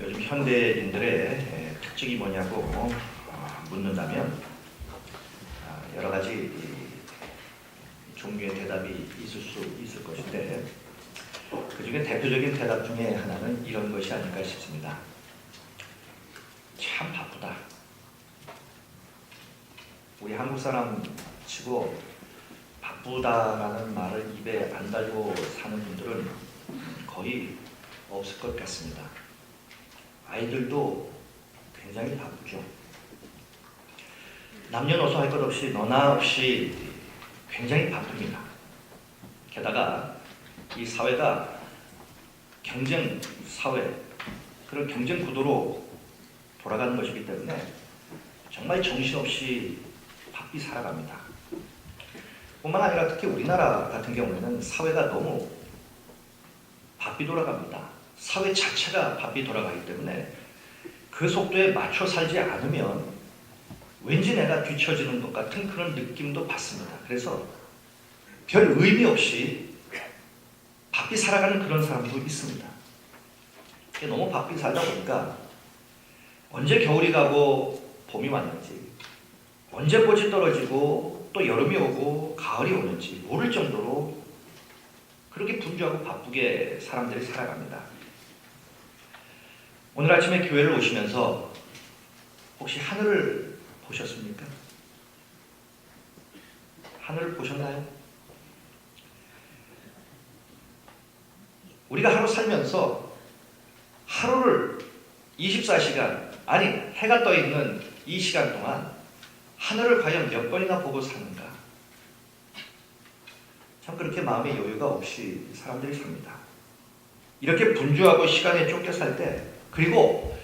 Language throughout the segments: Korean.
요즘 현대인들의 특징이 뭐냐고 묻는다면 여러 가지 종류의 대답이 있을 수 있을 것인데 그 중에 대표적인 대답 중에 하나는 이런 것이 아닐까 싶습니다. 참 바쁘다. 우리 한국 사람 치고 바쁘다라는 말을 입에 안 달고 사는 분들은 거의 없을 것 같습니다. 아이들도 굉장히 바쁘죠. 남녀노소 할 것 없이 너나 없이 굉장히 바쁩니다. 게다가 이 사회가 경쟁 사회, 그런 경쟁 구도로 돌아가는 것이기 때문에 정말 정신없이 바삐 살아갑니다. 뿐만 아니라 특히 우리나라 같은 경우에는 사회가 너무 바삐 돌아갑니다. 사회 자체가 바삐 돌아가기 때문에 그 속도에 맞춰 살지 않으면 왠지 내가 뒤처지는 것 같은 그런 느낌도 받습니다. 그래서 별 의미 없이 바삐 살아가는 그런 사람도 있습니다. 너무 바삐 살다 보니까 언제 겨울이 가고 봄이 왔는지, 언제 꽃이 떨어지고 또 여름이 오고 가을이 오는지 모를 정도로 그렇게 분주하고 바쁘게 사람들이 살아갑니다. 오늘 아침에 교회를 오시면서 혹시 하늘을 보셨습니까? 하늘을 보셨나요? 우리가 하루 살면서 하루를 24시간, 아니 해가 떠 있는 이 시간 동안 하늘을 과연 몇 번이나 보고 사는가? 참 그렇게 마음의 여유가 없이 사람들이 삽니다. 이렇게 분주하고 시간에 쫓겨 살 때, 그리고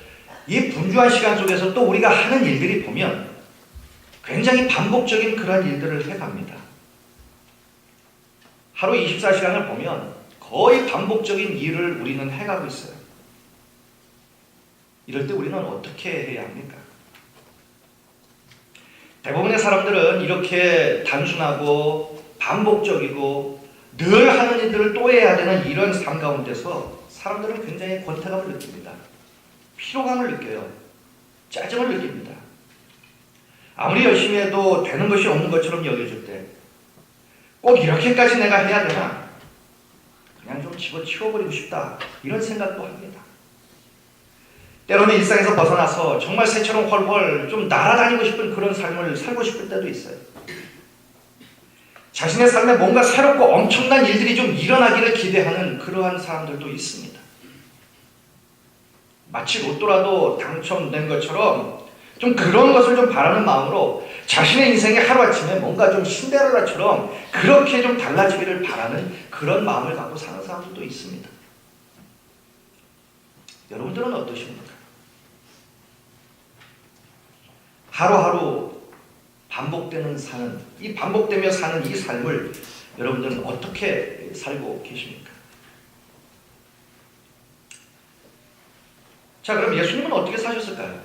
이 분주한 시간 속에서 또 우리가 하는 일들이 보면 굉장히 반복적인 그런 일들을 해갑니다. 하루 24시간을 보면 거의 반복적인 일을 우리는 해가고 있어요. 이럴 때 우리는 어떻게 해야 합니까? 대부분의 사람들은 이렇게 단순하고 반복적이고 늘 하는 일들을 또 해야 되는 이런 삶 가운데서 사람들은 굉장히 권태감을 느낍니다. 피로감을 느껴요. 짜증을 느낍니다. 아무리 열심히 해도 되는 것이 없는 것처럼 여겨질 때 꼭 이렇게까지 내가 해야 되나? 그냥 좀 집어치워버리고 싶다. 이런 생각도 합니다. 때로는 일상에서 벗어나서 정말 새처럼 훨훨 좀 날아다니고 싶은 그런 삶을 살고 싶을 때도 있어요. 자신의 삶에 뭔가 새롭고 엄청난 일들이 좀 일어나기를 기대하는 그러한 사람들도 있습니다. 마치 로또라도 당첨된 것처럼 좀 그런 것을 좀 바라는 마음으로 자신의 인생에 하루아침에 뭔가 좀 신데렐라처럼 그렇게 좀 달라지기를 바라는 그런 마음을 갖고 사는 사람들도 있습니다. 여러분들은 어떠십니까? 하루하루 반복되는 사는, 이 반복되며 사는 이 삶을 여러분들은 어떻게 살고 계십니까? 자, 그럼 예수님은 어떻게 사셨을까요?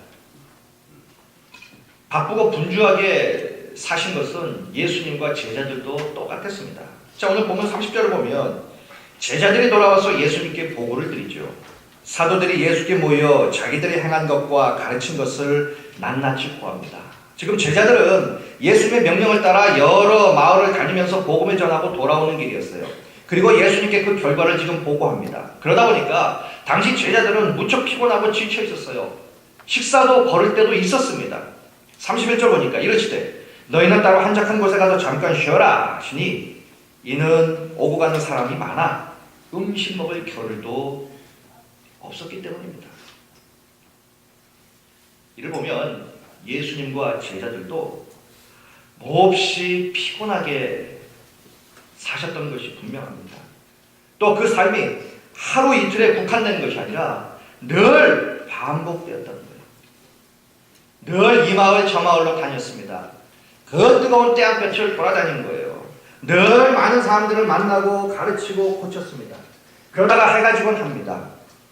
바쁘고 분주하게 사신 것은 예수님과 제자들도 똑같았습니다. 자, 오늘 보면 30절을 보면 제자들이 돌아와서 예수님께 보고를 드리죠. 사도들이 예수께 모여 자기들이 행한 것과 가르친 것을 낱낱이 고합니다. 지금 제자들은 예수님의 명령을 따라 여러 마을을 다니면서 복음을 전하고 돌아오는 길이었어요. 그리고 예수님께 그 결과를 지금 보고합니다. 그러다 보니까 당시 제자들은 무척 피곤하고 지쳐 있었어요. 식사도 거를 때도 있었습니다. 31절 보니까 이르시되 너희는 따로 한적한 곳에 가서 잠깐 쉬어라 하시니 이는 오고 가는 사람이 많아 음식 먹을 겨를도 없었기 때문입니다. 이를 보면 예수님과 제자들도 몹시 피곤하게 사셨던 것이 분명합니다. 또 그 삶이 하루 이틀에 국한된 것이 아니라 늘 반복되었다는 거예요. 늘 이 마을 저 마을로 다녔습니다. 그 뜨거운 태양볕을 돌아다닌 거예요. 늘 많은 사람들을 만나고 가르치고 고쳤습니다. 그러다가 해가 지곤 합니다.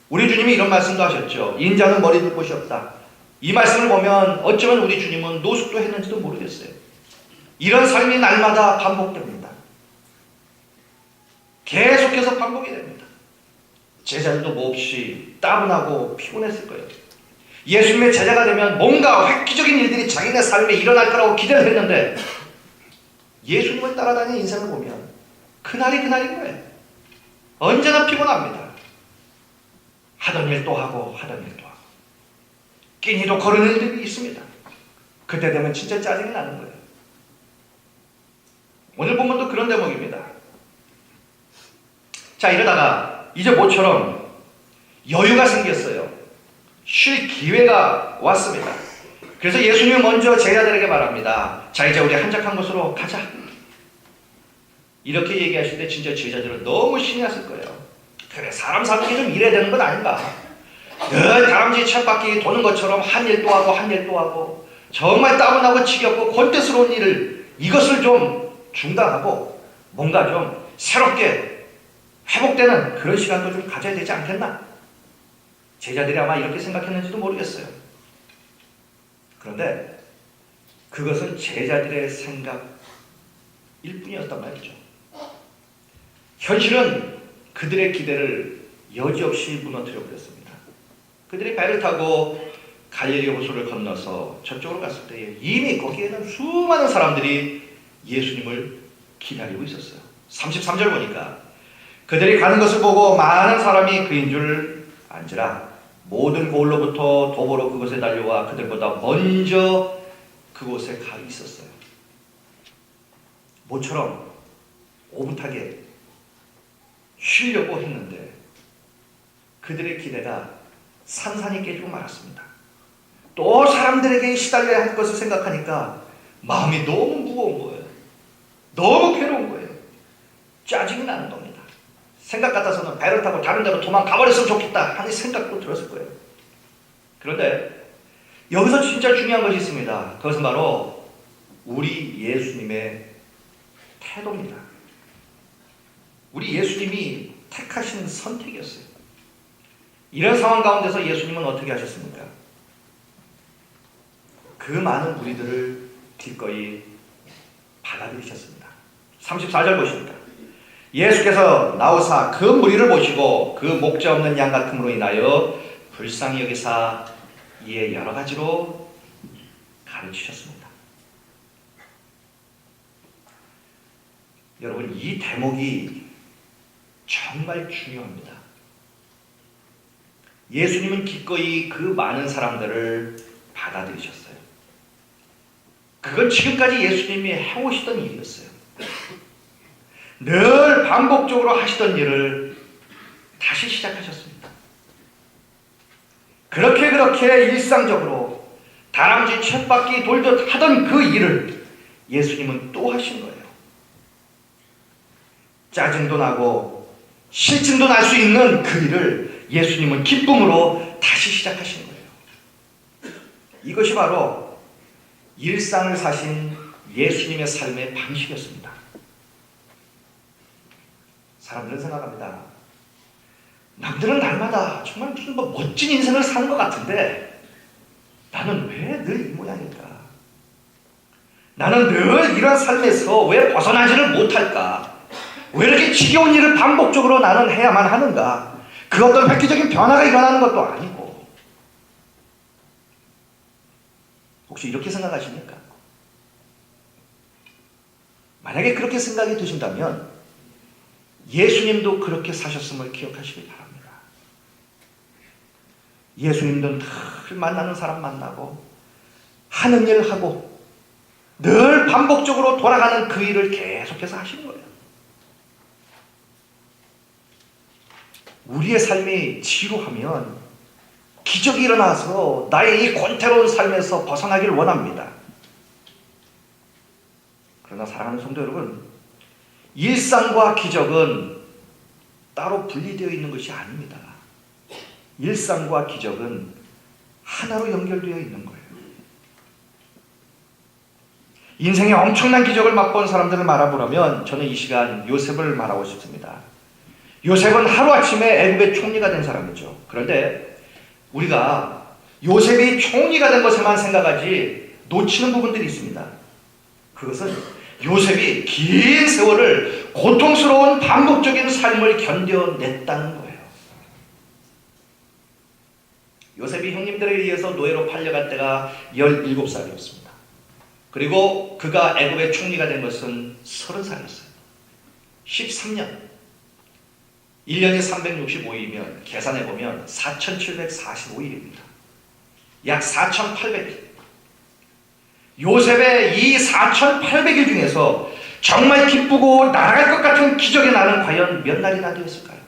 우리 주님이 이런 말씀도 하셨죠. 인자는 머리 둘 곳이 없다. 이 말씀을 보면 어쩌면 우리 주님은 노숙도 했는지도 모르겠어요. 이런 삶이 날마다 반복됩니다. 계속해서 반복이 됩니다. 제자들도 몹시 따분하고 피곤했을 거예요. 예수님의 제자가 되면 뭔가 획기적인 일들이 자기네 삶에 일어날 거라고 기대를 했는데 예수님을 따라다니는 인생을 보면 그날이 그날인 거예요. 언제나 피곤합니다. 하던 일 또 하고 하던 일 또 하고 끼니도 거르는 일들이 있습니다. 그때 되면 진짜 짜증이 나는 거예요. 오늘 본문도 그런 대목입니다. 자, 이러다가 이제 모처럼 여유가 생겼어요. 쉴 기회가 왔습니다. 그래서 예수님이 먼저 제자들에게 말합니다. 자, 이제 우리 한적한 곳으로 가자. 이렇게 얘기하실 때 진짜 제자들은 너무 신이 났을 거예요. 그래, 사람 사는 게 좀 이래야 되는 건 아닌가. 늘 다람쥐 쳇바퀴 도는 것처럼 한 일도 하고 한 일도 하고 정말 따분하고 지겹고 권태스러운 일을 이것을 좀 중단하고 뭔가 좀 새롭게 회복되는 그런 시간도 좀 가져야 되지 않겠나? 제자들이 아마 이렇게 생각했는지도 모르겠어요. 그런데 그것은 제자들의 생각일 뿐이었단 말이죠. 현실은 그들의 기대를 여지없이 무너뜨려 버렸습니다. 그들이 배를 타고 갈릴리 호수를 건너서 저쪽으로 갔을 때에 이미 거기에는 수많은 사람들이 예수님을 기다리고 있었어요. 33절 보니까 그들이 가는 것을 보고 많은 사람이 그인 줄 안지라 모든 고을로부터 도보로 그곳에 달려와 그들보다 먼저 그곳에 가 있었어요. 모처럼 오붓하게 쉬려고 했는데 그들의 기대가 산산이 깨지고 말았습니다. 또 사람들에게 시달려야 할 것을 생각하니까 마음이 너무 무거운 거예요. 너무 괴로운 거예요. 짜증이 나는 겁니다. 생각 같아서는 배를 타고 다른 데로 도망가버렸으면 좋겠다 하는 생각도 들었을 거예요. 그런데 여기서 진짜 중요한 것이 있습니다. 그것은 바로 우리 예수님의 태도입니다. 우리 예수님이 택하신 선택이었어요. 이런 상황 가운데서 예수님은 어떻게 하셨습니까? 그 많은 무리들을 기꺼이 받아들이셨습니다. 34절 보십니다. 예수께서 나오사 그 무리를 보시고 그 목자 없는 양 같음으로 인하여 불쌍히 여기사 이에 여러 가지로 가르치셨습니다. 여러분, 이 대목이 정말 중요합니다. 예수님은 기꺼이 그 많은 사람들을 받아들이셨어요. 그건 지금까지 예수님이 해오시던 일이었어요. 늘 반복적으로 하시던 일을 다시 시작하셨습니다. 그렇게 일상적으로 다람쥐 쳇바퀴 돌듯 하던 그 일을 예수님은 또 하신 거예요. 짜증도 나고 실증도 날 수 있는 그 일을 예수님은 기쁨으로 다시 시작하신 거예요. 이것이 바로 일상을 사신 예수님의 삶의 방식이었습니다. 사람들은 생각합니다. 남들은 날마다 정말 무슨 멋진 인생을 사는 것 같은데 나는 왜 늘 이 모양일까? 나는 늘 이런 삶에서 왜 벗어나지를 못할까? 왜 이렇게 지겨운 일을 반복적으로 나는 해야만 하는가? 그 어떤 획기적인 변화가 일어나는 것도 아니고. 혹시 이렇게 생각하십니까? 만약에 그렇게 생각이 드신다면 예수님도 그렇게 사셨음을 기억하시기 바랍니다. 예수님도 늘 만나는 사람 만나고 하는 일 하고 늘 반복적으로 돌아가는 그 일을 계속해서 하신 거예요. 우리의 삶이 지루하면 기적이 일어나서 나의 이 권태로운 삶에서 벗어나기를 원합니다. 그러나 사랑하는 성도 여러분, 일상과 기적은 따로 분리되어 있는 것이 아닙니다. 일상과 기적은 하나로 연결되어 있는 거예요. 인생에 엄청난 기적을 맛본 사람들을 말아보려면 저는 이 시간 요셉을 말하고 싶습니다. 요셉은 하루아침에 애굽의 총리가 된 사람이죠. 그런데 우리가 요셉이 총리가 된 것에만 생각하지 놓치는 부분들이 있습니다. 그것은 요셉이 긴 세월을 고통스러운 반복적인 삶을 견뎌냈다는 거예요. 요셉이 형님들에 의해서 노예로 팔려갈 때가 17살이었습니다. 그리고 그가 애굽의 총리가 된 것은 30살이었어요. 13년. 1년이 365일이면 계산해보면 4745일입니다. 약 4800일. 요셉의 이 4800일 중에서 정말 기쁘고 날아갈 것 같은 기적의 날은 과연 몇 날이나 되었을까요?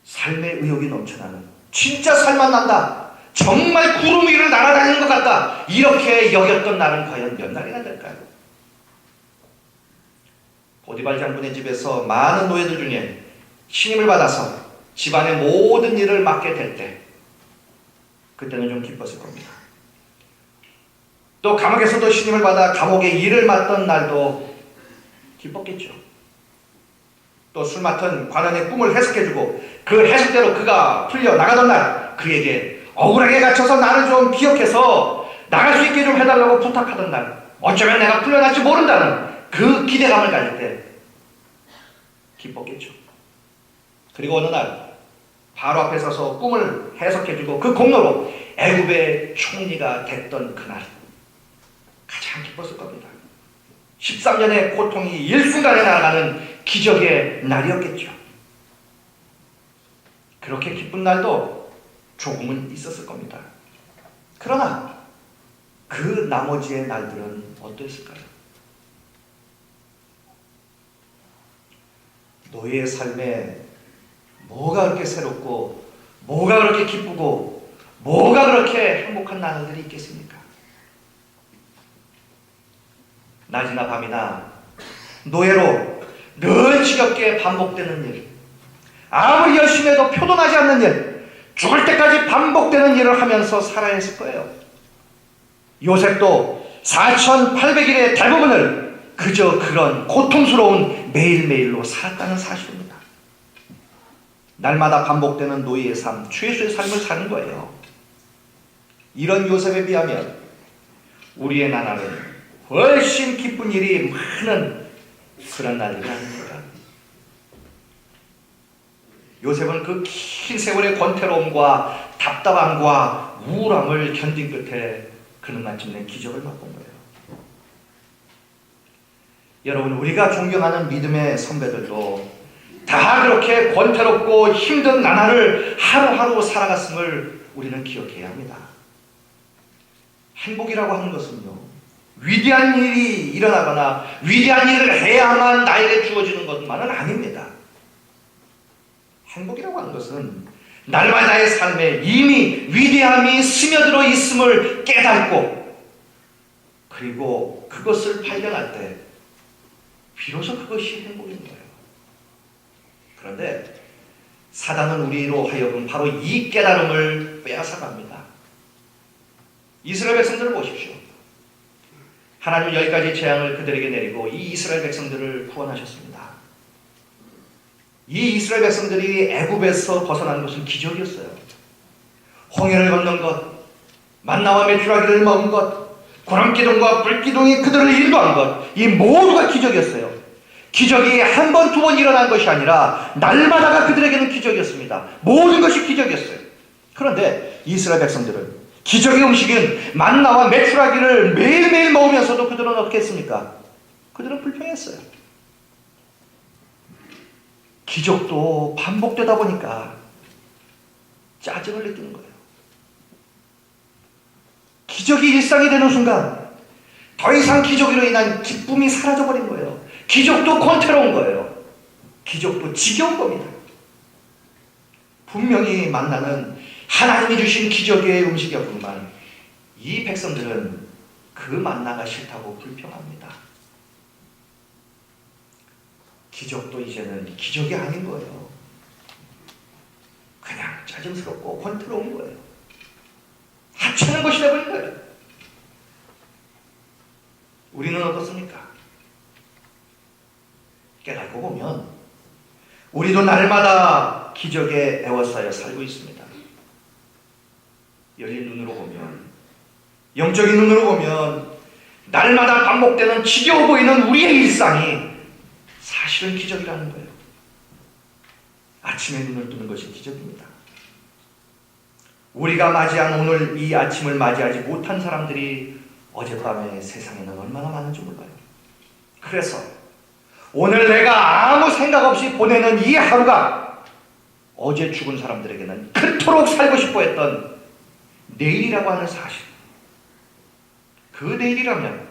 삶의 의욕이 넘쳐나는, 진짜 살만 난다, 정말 구름 위를 날아다니는 것 같다, 이렇게 여겼던 날은 과연 몇 날이나 될까요? 보디발 장군의 집에서 많은 노예들 중에 신임을 받아서 집안의 모든 일을 맡게 될 때, 그때는 좀 기뻤을 겁니다. 또 감옥에서도 신임을 받아 감옥의 일을 맡던 날도 기뻤겠죠. 또 술 맡은 관원의 꿈을 해석해주고 그 해석대로 그가 풀려나가던 날, 그에게 억울하게 갇혀서 나를 좀 기억해서 나갈 수 있게 좀 해달라고 부탁하던 날, 어쩌면 내가 풀려날지 모른다는 그 기대감을 가질 때 기뻤겠죠. 그리고 어느 날 바로 앞에 서서 꿈을 해석해주고 그 공로로 애굽의 총리가 됐던 그날, 가장 기뻤을 겁니다. 13년의 고통이 일순간에 날아가는 기적의 날이었겠죠. 그렇게 기쁜 날도 조금은 있었을 겁니다. 그러나 그 나머지의 날들은 어떠했을까요? 노예의 삶에 뭐가 그렇게 새롭고, 뭐가 그렇게 기쁘고, 뭐가 그렇게 행복한 날들이 있겠습니까? 낮이나 밤이나 노예로 늘 지겹게 반복되는 일, 아무리 열심히 해도 표도 나지 않는 일, 죽을 때까지 반복되는 일을 하면서 살아야 했을 거예요. 요셉도 4800일의 대부분을 그저 그런 고통스러운 매일매일로 살았다는 사실입니다. 날마다 반복되는 노예의 삶, 죄수의 삶을 사는 거예요. 이런 요셉에 비하면 우리의 나날은 훨씬 기쁜 일이 많은 그런 날들이 아닙니까? 요셉은 그 긴 세월의 권태로움과 답답함과 우울함을 견딘 끝에 그는 마침내 기적을 맛본 거예요. 여러분, 우리가 존경하는 믿음의 선배들도 다 그렇게 권태롭고 힘든 나날을 하루하루 살아갔음을 우리는 기억해야 합니다. 행복이라고 하는 것은요, 위대한 일이 일어나거나 위대한 일을 해야만 나에게 주어지는 것만은 아닙니다. 행복이라고 하는 것은 날마다의 삶에 이미 위대함이 스며들어 있음을 깨닫고, 그리고 그것을 발견할 때 비로소 그것이 행복인 거예요. 그런데 사단은 우리로 하여금 바로 이 깨달음을 빼앗아갑니다. 이스라엘 백성들을 보십시오. 하나님은 10가지 재앙을 그들에게 내리고 이 이스라엘 백성들을 구원하셨습니다. 이 이스라엘 백성들이 애굽에서 벗어난 것은 기적이었어요. 홍해를 건넌 것, 만나와 메추라기를 먹은 것, 구름기둥과 불기둥이 그들을 인도한 것, 이 모두가 기적이었어요. 기적이 한 번, 두 번 일어난 것이 아니라 날마다가 그들에게는 기적이었습니다. 모든 것이 기적이었어요. 그런데 이스라엘 백성들은 기적의 음식인 만나와 메추라기를 매일매일 먹으면서도 그들은 어떻게 했습니까? 그들은 불평했어요. 기적도 반복되다 보니까 짜증을 느끼는 거예요. 기적이 일상이 되는 순간 더 이상 기적으로 인한 기쁨이 사라져버린 거예요. 기적도 권태로운 거예요. 기적도 지겨운 겁니다. 분명히 만나는 하나님이 주신 기적의 음식이었구만. 이 백성들은 그 만나가 싫다고 불평합니다. 기적도 이제는 기적이 아닌 거예요. 그냥 짜증스럽고 권태로운 거예요. 하찮은 것이 되어버린 거예요. 우리는 어떻습니까? 깨닫고 보면 우리도 날마다 기적에 애워싸여 살고 있습니다. 열린 눈으로 보면, 영적인 눈으로 보면 날마다 반복되는 지겨워 보이는 우리의 일상이 사실은 기적이라는 거예요. 아침에 눈을 뜨는 것이 기적입니다. 우리가 맞이한 오늘 이 아침을 맞이하지 못한 사람들이 어젯밤에 세상에는 얼마나 많은지 몰라요. 그래서 오늘 내가 아무 생각 없이 보내는 이 하루가 어제 죽은 사람들에게는 그토록 살고 싶어 했던 내일이라고 하는 사실, 그 내일이라면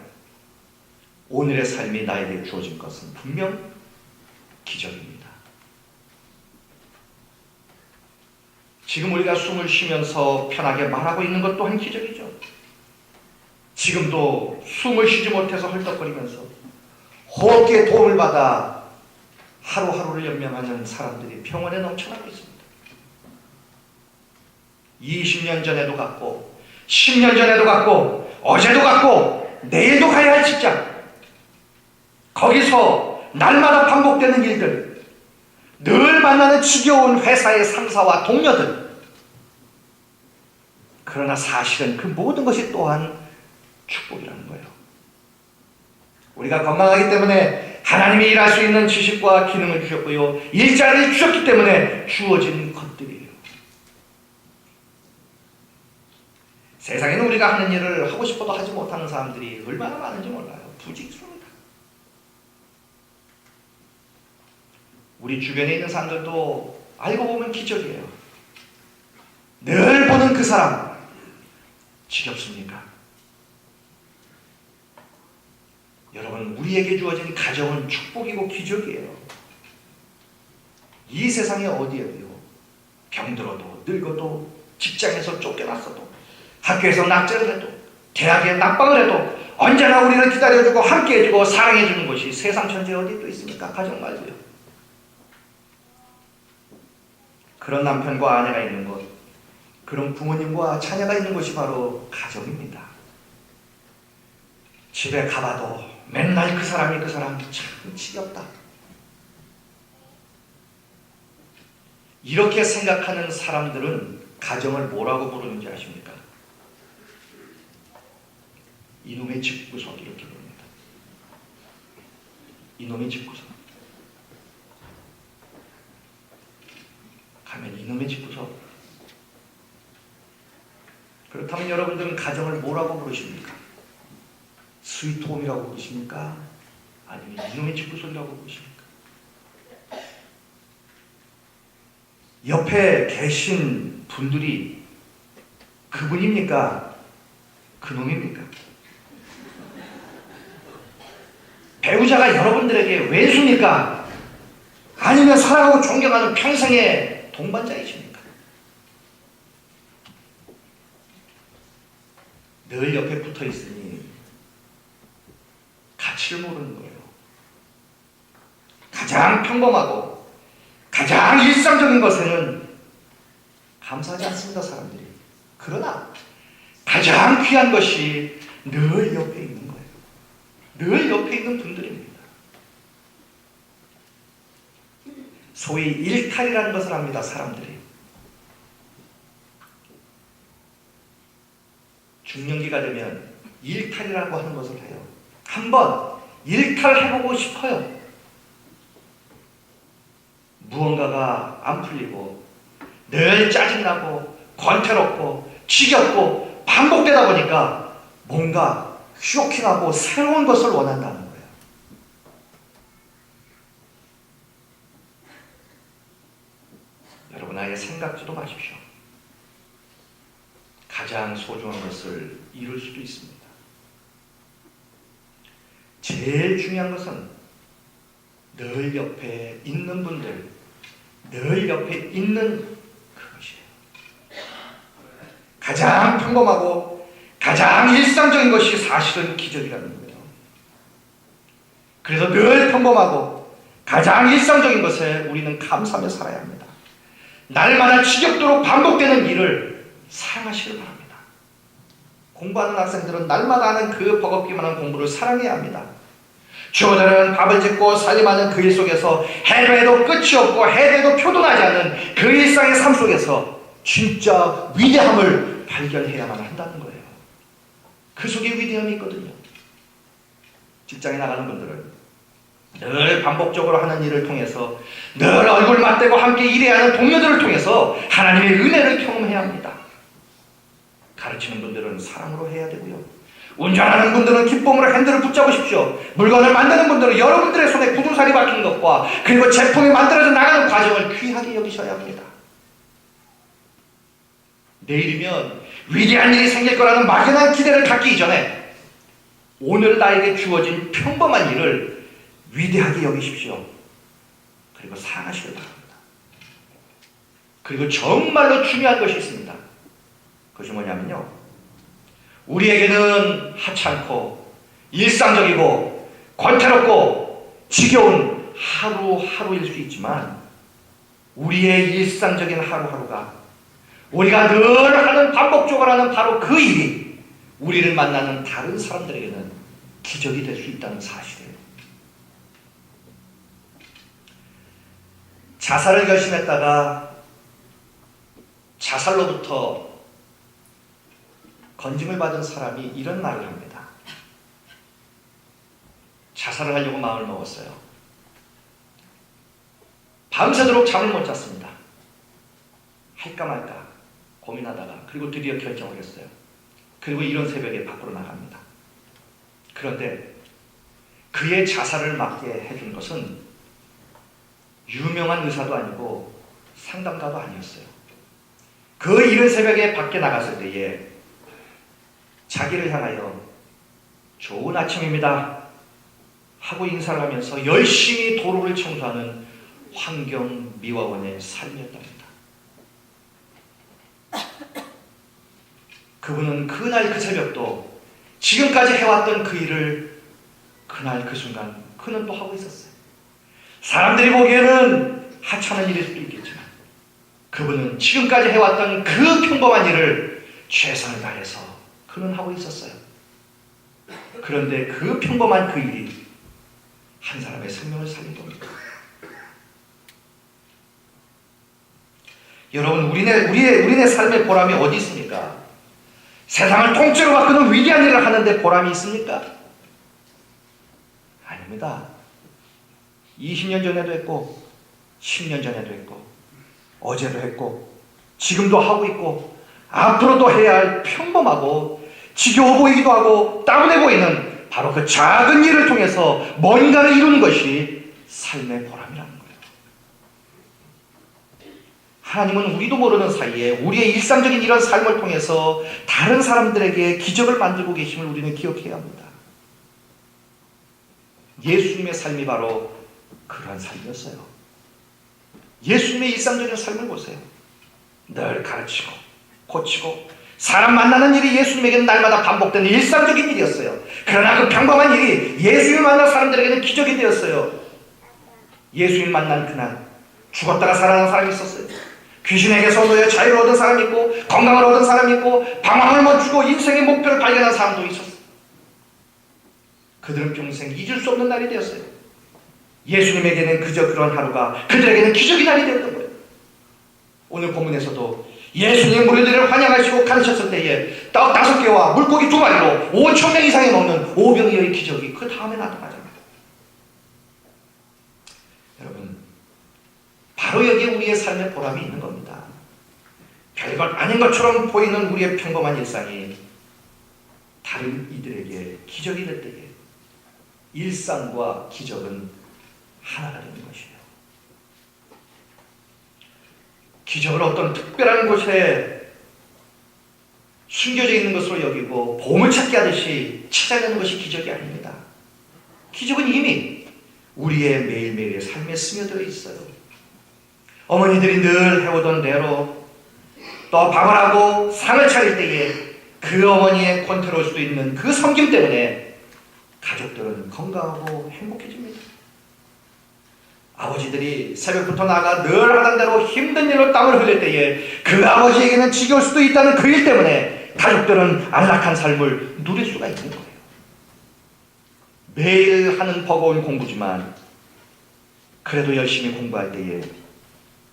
오늘의 삶이 나에게 주어진 것은 분명 기적입니다. 지금 우리가 숨을 쉬면서 편하게 말하고 있는 것 또한 기적이죠. 지금도 숨을 쉬지 못해서 헐떡거리면서 호흡기에 도움을 받아 하루하루를 연명하는 사람들이 병원에 넘쳐나고 있습니다. 20년 전에도 갔고 10년 전에도 갔고 어제도 갔고 내일도 가야 할 직장, 거기서 날마다 반복되는 일들, 늘 만나는 지겨운 회사의 상사와 동료들. 그러나 사실은 그 모든 것이 또한 축복이라는 거예요. 우리가 건강하기 때문에 하나님이 일할 수 있는 지식과 기능을 주셨고요, 일자리를 주셨기 때문에 주어진 것들이에요. 세상에는 우리가 하는 일을 하고 싶어도 하지 못하는 사람들이 얼마나 많은지 몰라요. 부지기수입니다. 우리 주변에 있는 사람들도 알고 보면 기적이에요. 늘 보는 그 사람 지겹습니까? 여러분, 우리에게 주어진 가정은 축복이고 기적이에요. 이 세상에 어디에요? 병들어도 늙어도 직장에서 쫓겨났어도 학교에서 낙제를 해도 대학에 낙방을 해도 언제나 우리를 기다려주고 함께해주고 사랑해주는 것이 세상 천지에 어디 또 있습니까? 가정 말고요. 그런 남편과 아내가 있는 것, 그런 부모님과 자녀가 있는 것이 바로 가정입니다. 집에 가봐도 맨날 그 사람 참 지겹다. 이렇게 생각하는 사람들은 가정을 뭐라고 부르는지 아십니까? 이놈의 집구석, 이렇게 부릅니다. 이놈의 집구석. 가면 이놈의 집구석. 그렇다면 여러분들은 가정을 뭐라고 부르십니까? 스위트홈이라고 부르십니까? 아니면 이놈의 집구석이라고 부르십니까? 옆에 계신 분들이 그분입니까? 그놈입니까? 배우자가 여러분들에게 왼수입니까? 아니면 사랑하고 존경하는 평생의 동반자이십니까? 늘 옆에 붙어 있으니 가치를 모르는 거예요. 가장 평범하고 가장 일상적인 것에는 감사하지 않습니다, 사람들이. 그러나 가장 귀한 것이 늘 옆에 있는 거예요. 늘 옆에 있는 분들입니다. 소위 일탈이라는 것을 합니다, 사람들이. 중년기가 되면 일탈이라고 하는 것을 해요. 한번 일탈해보고 싶어요. 무언가가 안 풀리고 늘 짜증나고 권태롭고 지겹고 반복되다 보니까 뭔가 쇼킹하고 새로운 것을 원한다는 거예요. 여러분, 아예 생각지도 마십시오. 가장 소중한 것을 이룰 수도 있습니다. 제일 중요한 것은 늘 옆에 있는 분들, 늘 옆에 있는 그것이에요. 가장 평범하고 가장 일상적인 것이 사실은 기적이라는 거예요. 그래서 늘 평범하고 가장 일상적인 것에 우리는 감사하며 살아야 합니다. 날마다 지겹도록 반복되는 일을 사랑하시길 바랍니다. 공부하는 학생들은 날마다 하는 그 버겁기만 한 공부를 사랑해야 합니다. 주어들은 밥을 짓고 살림하는 그 일 속에서 해도 해도 끝이 없고 해도 해도 표동하지 않는 그 일상의 삶 속에서 진짜 위대함을 발견해야만 한다는 거예요. 그 속에 위대함이 있거든요. 직장에 나가는 분들은 늘 반복적으로 하는 일을 통해서, 늘 얼굴 맞대고 함께 일해야 하는 동료들을 통해서 하나님의 은혜를 경험해야 합니다. 가르치는 분들은 사랑으로 해야 되고요. 운전하는 분들은 기쁨으로 핸들을 붙잡으십시오. 물건을 만드는 분들은 여러분들의 손에 구두살이 박힌 것과 그리고 제품이 만들어져 나가는 과정을 귀하게 여기셔야 합니다. 내일이면 위대한 일이 생길 거라는 막연한 기대를 갖기 이전에 오늘 나에게 주어진 평범한 일을 위대하게 여기십시오. 그리고 사랑하시길 바랍니다. 그리고 정말로 중요한 것이 있습니다. 그것이 뭐냐면요, 우리에게는 하찮고 일상적이고 권태롭고 지겨운 하루하루일 수 있지만 우리의 일상적인 하루하루가, 우리가 늘 하는 반복적으로 하는 바로 그 일이 우리를 만나는 다른 사람들에게는 기적이 될 수 있다는 사실이에요. 자살을 결심했다가 자살로부터 건짐을 받은 사람이 이런 말을 합니다. 자살을 하려고 마음을 먹었어요. 밤새도록 잠을 못 잤습니다. 할까 말까 고민하다가 그리고 드디어 결정을 했어요. 그리고 이런 새벽에 밖으로 나갑니다. 그런데 그의 자살을 막게 해준 것은 유명한 의사도 아니고 상담가도 아니었어요. 그 이른 새벽에 밖에 나갔을 때에 자기를 향하여 좋은 아침입니다 하고 인사를 하면서 열심히 도로를 청소하는 환경미화원의 삶이었답니다. 그분은 그날 그 새벽도 지금까지 해왔던 그 일을 그날 그 순간 그는 또 하고 있었어요. 사람들이 보기에는 하찮은 일일 수도 있겠지만 그분은 지금까지 해왔던 그 평범한 일을 최선을 다해서 그는 하고 있었어요. 그런데 그 평범한 그 일이 한 사람의 생명을 살린 겁니다. 여러분, 우리네 삶의 보람이 어디 있습니까? 세상을 통째로 바꾸는 위대한 일을 하는데 보람이 있습니까? 아닙니다. 20년 전에도 했고 10년 전에도 했고 어제도 했고 지금도 하고 있고 앞으로도 해야 할 평범하고 지겨워 보이기도 하고 따분해 보이는 바로 그 작은 일을 통해서 뭔가를 이루는 것이 삶의 보람이라는 거예요. 하나님은 우리도 모르는 사이에 우리의 일상적인 이런 삶을 통해서 다른 사람들에게 기적을 만들고 계심을 우리는 기억해야 합니다. 예수님의 삶이 바로 그러한 삶이었어요. 예수님의 일상적인 삶을 보세요. 늘 가르치고 고치고 사람 만나는 일이 예수님에게는 날마다 반복되는 일상적인 일이었어요. 그러나 그 평범한 일이 예수님을 만난 사람들에게는 기적이 되었어요. 예수님 만난 그날 죽었다가 살아난 사람이 있었어요. 귀신에게서 놓여 자유를 얻은 사람이 있고 건강을 얻은 사람이 있고 방황을 멈추고 인생의 목표를 발견한 사람도 있었어요. 그들은 평생 잊을 수 없는 날이 되었어요. 예수님에게는 그저 그런 하루가 그들에게는 기적의 날이 되었던 거예요. 오늘 본문에서도 예수님 무리들을 환영하시고 가르쳤을 때에 떡 5개와 물고기 2마리로 5,000명 이상이 먹는 오병이어의 기적이 그 다음에 나타나잖아요. 여러분, 바로 여기에 우리의 삶의 보람이 있는 겁니다. 별것 아닌 것처럼 보이는 우리의 평범한 일상이 다른 이들에게 기적이 될 때에 일상과 기적은 하나가 되는 것이에요. 기적을 어떤 특별한 곳에 숨겨져 있는 것으로 여기고 보물찾기 하듯이 찾아내는 것이 기적이 아닙니다. 기적은 이미 우리의 매일매일의 삶에 스며들어 있어요. 어머니들이 늘 해오던 대로 또 밥을 하고 상을 차릴 때에 그 어머니의 권태로울 수도 있는 그 섬김 때문에 가족들은 건강하고 행복해집니다. 아버지들이 새벽부터 나가 늘 하던 대로 힘든 일로 땀을 흘릴 때에 그 아버지에게는 지겨울 수도 있다는 그 일 때문에 가족들은 안락한 삶을 누릴 수가 있는 거예요. 매일 하는 버거운 공부지만 그래도 열심히 공부할 때에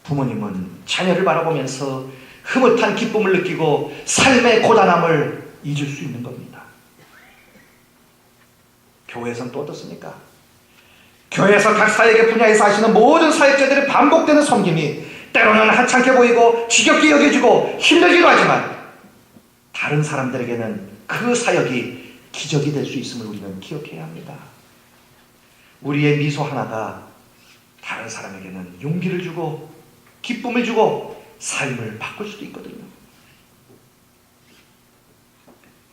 부모님은 자녀를 바라보면서 흐뭇한 기쁨을 느끼고 삶의 고단함을 잊을 수 있는 겁니다. 교회에서는 또 어떻습니까? 교회에서 각 사역의 분야에서 하시는 모든 사역자들의 반복되는 섬김이 때로는 하찮게 보이고 지겹게 여겨지고 힘들기도 하지만 다른 사람들에게는 그 사역이 기적이 될 수 있음을 우리는 기억해야 합니다. 우리의 미소 하나가 다른 사람에게는 용기를 주고 기쁨을 주고 삶을 바꿀 수도 있거든요.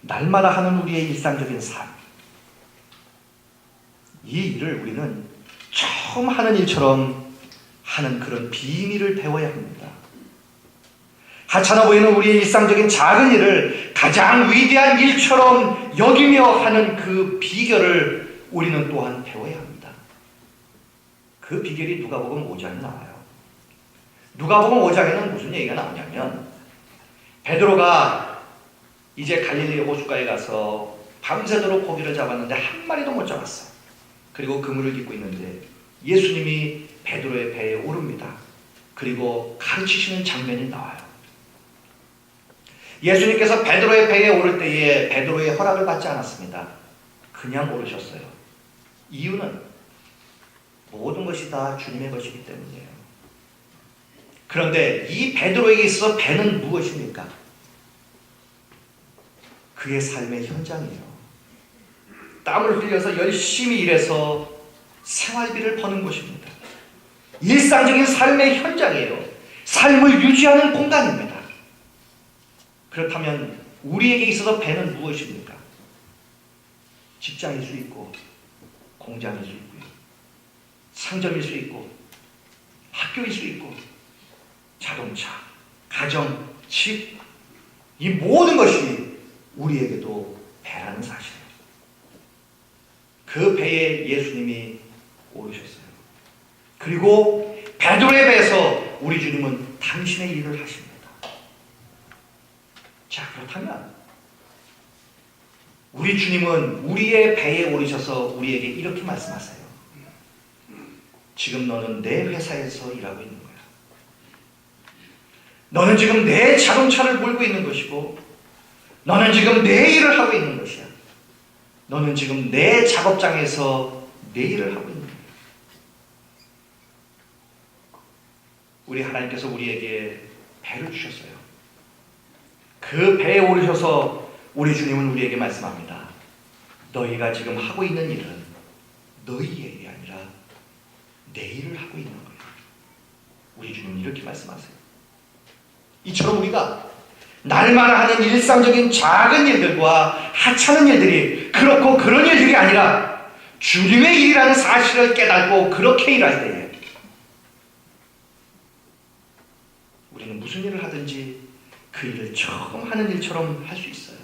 날마다 하는 우리의 일상적인 삶, 이 일을 우리는 처음 하는 일처럼 하는 그런 비밀을 배워야 합니다. 하찮아 보이는 우리의 일상적인 작은 일을 가장 위대한 일처럼 여기며 하는 그 비결을 우리는 또한 배워야 합니다. 그 비결이 누가복음 5장에 나와요. 누가복음 5장에는 무슨 얘기가 나오냐면 베드로가 이제 갈릴리 호숫가에 가서 밤새도록 고기를 잡았는데 한 마리도 못 잡았어. 그리고 그물을 깃고 있는데 예수님이 베드로의 배에 오릅니다. 그리고 가르치시는 장면이 나와요. 예수님께서 베드로의 배에 오를 때에 베드로의 허락을 받지 않았습니다. 그냥 오르셨어요. 이유는 모든 것이 다 주님의 것이기 때문이에요. 그런데 이 베드로에게 있어서 배는 무엇입니까? 그의 삶의 현장이에요. 땀을 흘려서 열심히 일해서 생활비를 버는 곳입니다. 일상적인 삶의 현장이에요. 삶을 유지하는 공간입니다. 그렇다면 우리에게 있어서 배는 무엇입니까? 직장일 수 있고 공장일 수 있고요. 상점일 수 있고 학교일 수 있고 자동차, 가정, 집, 이 모든 것이 우리에게도 배라는 사실이에요. 그 배에 예수님이 오르셨어요. 그리고 베드로의 배에서 우리 주님은 당신의 일을 하십니다. 자, 그렇다면 우리 주님은 우리의 배에 오르셔서 우리에게 이렇게 말씀하세요. 지금 너는 내 회사에서 일하고 있는 거야. 너는 지금 내 자동차를 몰고 있는 것이고 너는 지금 내 일을 하고 있는 것이야. 너는 지금 내 작업장에서 내 일을 하고 있는 거야. 우리 하나님께서 우리에게 배를 주셨어요. 그 배에 오르셔서 우리 주님은 우리에게 말씀합니다. 너희가 지금 하고 있는 일은 너희의 일이 아니라 내 일을 하고 있는 거예요. 우리 주님은 이렇게 말씀하세요. 이처럼 우리가 날마다 하는 일상적인 작은 일들과 하찮은 일들이 그렇고 그런 일들이 아니라 주님의 일이라는 사실을 깨닫고 그렇게 일할 때에 우리는 무슨 일을 하든지 그 일을 처음 하는 일처럼 할 수 있어요.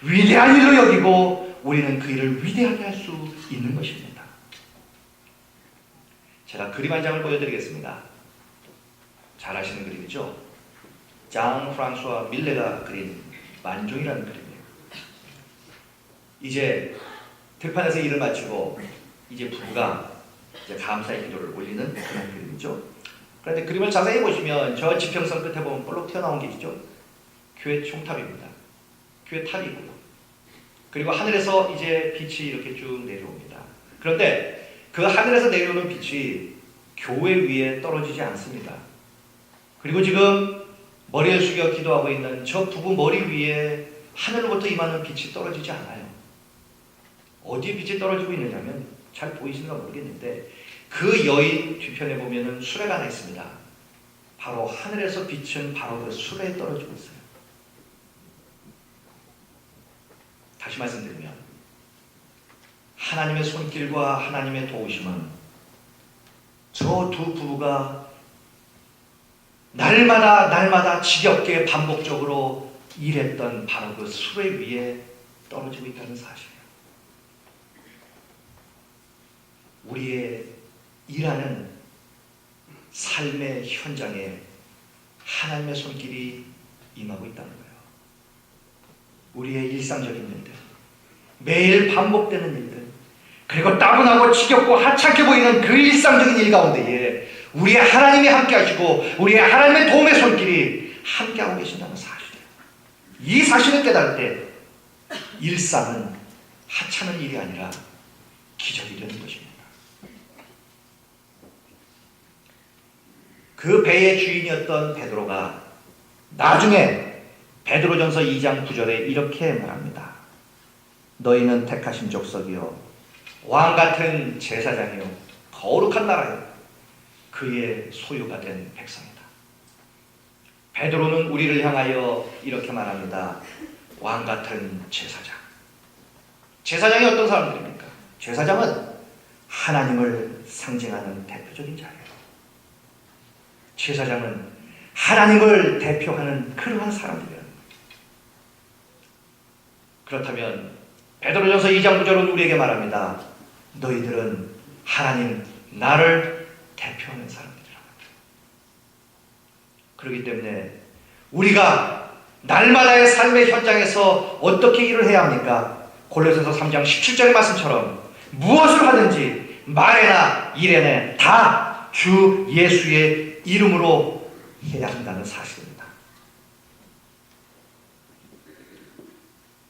위대한 일로 여기고 우리는 그 일을 위대하게 할 수 있는 것입니다. 제가 그림 한 장을 보여드리겠습니다. 잘 아시는 그림이죠? 장 프랑수아 밀레가 그린 만종이라는 그림이에요. 이제 들판에서 일을 마치고 이제 부부가 이제 감사의 기도를 올리는 그런 그림이죠. 그런데 그림을 자세히 보시면 저 지평선 끝에 보면 볼록 튀어나온 게 있죠. 교회 총탑입니다. 교회 탑이고요. 그리고 하늘에서 이제 빛이 이렇게 쭉 내려옵니다. 그런데 그 하늘에서 내려오는 빛이 교회 위에 떨어지지 않습니다. 그리고 지금 머리를 숙여 기도하고 있는 저 부부 머리 위에 하늘로부터 임하는 빛이 떨어지지 않아요. 어디에 빛이 떨어지고 있느냐면 잘 보이시는가 모르겠는데 그 여인 뒤편에 보면은 수레가 하나 있습니다. 바로 하늘에서 빛은 바로 그 수레에 떨어지고 있어요. 다시 말씀드리면 하나님의 손길과 하나님의 도우심은 저 두 부부가 날마다 지겹게 반복적으로 일했던 바로 그 수레 위에 떨어지고 있다는 사실이에요. 우리의 일하는 삶의 현장에 하나님의 손길이 임하고 있다는 거예요. 우리의 일상적인 일들, 매일 반복되는 일들, 그리고 따분하고 지겹고 하찮게 보이는 그 일상적인 일 가운데에 우리의 하나님이 함께 하시고 우리의 하나님의 도움의 손길이 함께하고 계신다는 사실이에요. 이 사실을 깨달을 때 일상은 하찮은 일이 아니라 기적이 되는 것입니다. 그 배의 주인이었던 베드로가 나중에 베드로전서 2장 9절에 이렇게 말합니다. 너희는 택하신 족속이요 왕같은 제사장이요 거룩한 나라요 그의 소유가 된 백성이다. 베드로는 우리를 향하여 이렇게 말합니다. 왕같은 제사장. 제사장이 어떤 사람들입니까? 제사장은 하나님을 상징하는 대표적인 자예요. 제사장은 하나님을 대표하는 그러한 사람들이에요. 그렇다면 베드로전서 2장 9절은 우리에게 말합니다. 너희들은 하나님, 나를 대표하는 사람들이라고. 그렇기 때문에 우리가 날마다의 삶의 현장에서 어떻게 일을 해야 합니까? 골로새서 3장 17절의 말씀처럼 무엇을 하든지 말에나 일에나 다 주 예수의 이름으로 해야 한다는 사실입니다.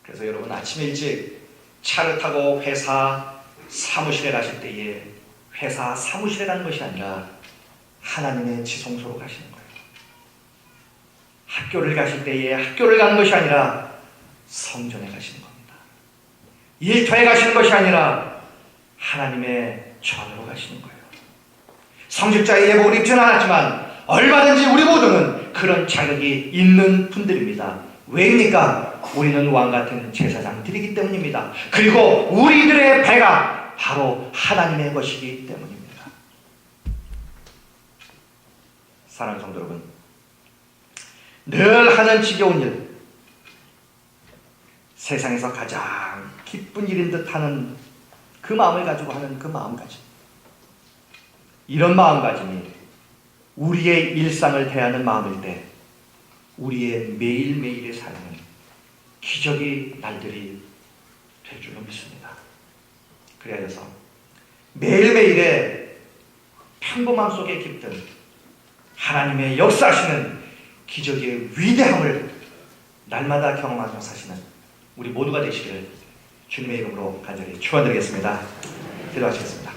그래서 여러분 아침 일찍 차를 타고 회사 사무실에 가실 때에 회사 사무실에 가는 것이 아니라 하나님의 지성소로 가시는 거예요. 학교를 가실 때에 학교를 가는 것이 아니라 성전에 가시는 겁니다. 일터에 가시는 것이 아니라 하나님의 전으로 가시는 거예요. 성직자의 예복을 입지는 않았지만 얼마든지 우리 모두는 그런 자격이 있는 분들입니다. 왜입니까? 우리는 왕같은 제사장들이기 때문입니다. 그리고 우리들의 배가 바로 하나님의 것이기 때문입니다. 사랑하는 성도 여러분, 늘 하는 지겨운 일, 세상에서 가장 기쁜 일인 듯 하는 그 마음을 가지고 하는 그 마음가짐, 이런 마음가짐이 우리의 일상을 대하는 마음일 때 우리의 매일매일의 삶은 기적의 날들이 될 줄로 믿습니다. 그래야 해서 매일매일의 평범함 속에 깃든 하나님의 역사하시는 기적의 위대함을 날마다 경험하며 사시는 우리 모두가 되시기를 주님의 이름으로 간절히 축원드리겠습니다. 기도하시겠습니다.